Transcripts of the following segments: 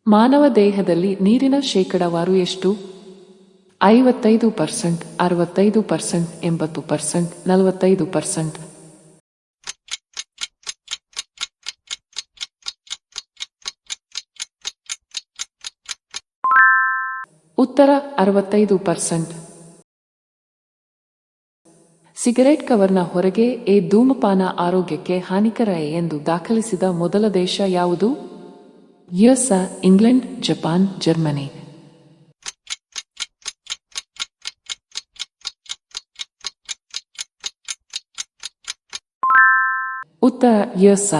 ಮಾನವ ದೇಹದಲ್ಲಿ ನೀರಿನ ಶೇಕಡಾವಾರು ಎಷ್ಟು? 55%, 65%, 80%, 45%. ಉತ್ತರ 65%. ಸಿಗರೆಟ್ ಕವರ್ನ ಹೊರಗೆ ಧೂಮಪಾನ ಆರೋಗ್ಯಕ್ಕೆ ಹಾನಿಕರ ಎಂದು ದಾಖಲಿಸಿದ ಮೊದಲ ದೇಶ ಯಾವುದು? US, England, Japan, Germany. ಉತ್ತರ ಯುಎಸ್.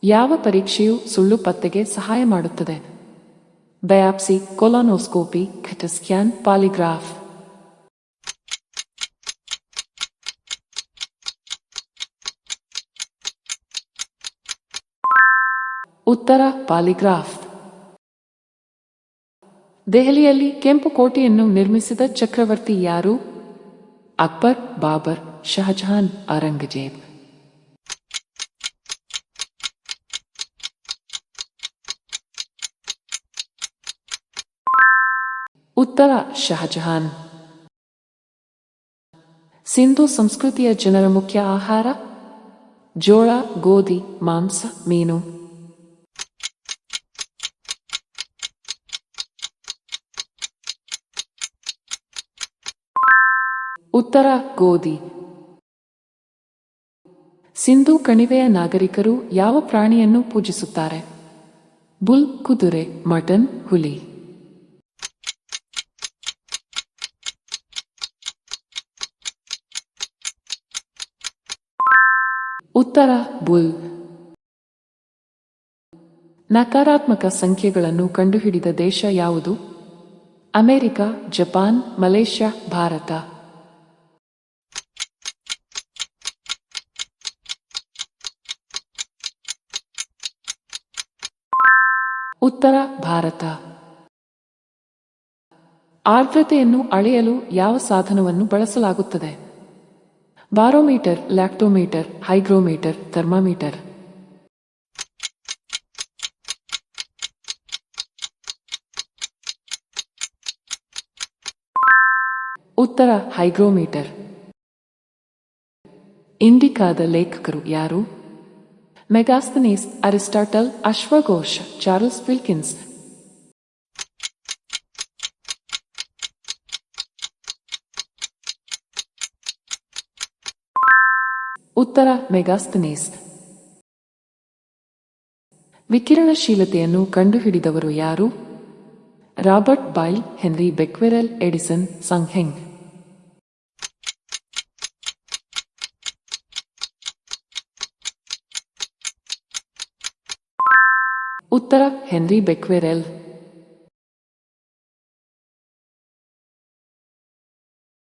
ಯಾವ ಪರೀಕ್ಷೆಯು ಸುಳ್ಳು ಪತ್ತೆಗೆ ಸಹಾಯ ಮಾಡುತ್ತದೆ? Biopsy, colonoscopy, CT scan, polygraph. ಉತ್ತರ ಪಾಲಿಗ್ರಾಫ್. ದೆಹಲಿಯಲ್ಲಿ ಕೆಂಪು ಕೋಟೆಯನ್ನು ನಿರ್ಮಿಸಿದ ಚಕ್ರವರ್ತಿ ಯಾರು? ಅಕ್ಬರ್, ಬಾಬರ್, ಶಹಜಹಾನ್, ಔರಂಗಜೇಬ್. ಉತ್ತರ ಶಹಜಹಾನ್. ಸಿಂಧೂ ಸಂಸ್ಕೃತಿಯ ಜನರ ಮುಖ್ಯ ಆಹಾರ? ಜೋಳ, ಗೋಧಿ, ಮಾಂಸ, ಮೀನು. ಉತ್ತರ ಗೋಧಿ. ಸಿಂಧೂ ಕಣಿವೆಯ ನಾಗರಿಕರು ಯಾವ ಪ್ರಾಣಿಯನ್ನು ಪೂಜಿಸುತ್ತಾರೆ? ಬುಲ್, ಕುದುರೆ, ಮಟನ್, ಹುಲಿ. ಉತ್ತರ ಬುಲ್. ನಕಾರಾತ್ಮಕ ಸಂಖ್ಯೆಗಳನ್ನು ಕಂಡುಹಿಡಿದ ದೇಶ ಯಾವುದು? America, Japan, Malaysia, Bharat. ಉತ್ತರ ಭಾರತ. ಆರ್ದ್ರತೆಯನ್ನು ಅಳೆಯಲು ಯಾವ ಸಾಧನವನ್ನು ಬಳಸಲಾಗುತ್ತದೆ? Barometer, lactometer, hygrometer, thermometer. ಉತ್ತರ ಹೈಗ್ರೋಮೀಟರ್. ಇಂಡಿಕಾದ ಲೇಖಕರು ಯಾರು? ಮೆಗಾಸ್ತನೀಸ್, ಅರಿಸ್ಟಾಟಲ್, ಅಶ್ವಘೋಷ, ಚಾರ್ಲ್ಸ್ ವಿಲ್ಕಿನ್ಸ್. ಉತ್ತರ ಮೆಗಾಸ್ತನೀಸ್. ವಿಕಿರಣಶೀಲತೆಯನ್ನು ಕಂಡುಹಿಡಿದವರು ಯಾರು? Robert Boyle, Henry Becquerel, Edison, ಸಂಗ್ಹೆಂಗ್. ಉತ್ತರ ಹೆನ್ರಿ ಬೆಕ್ವೆರೆಲ್.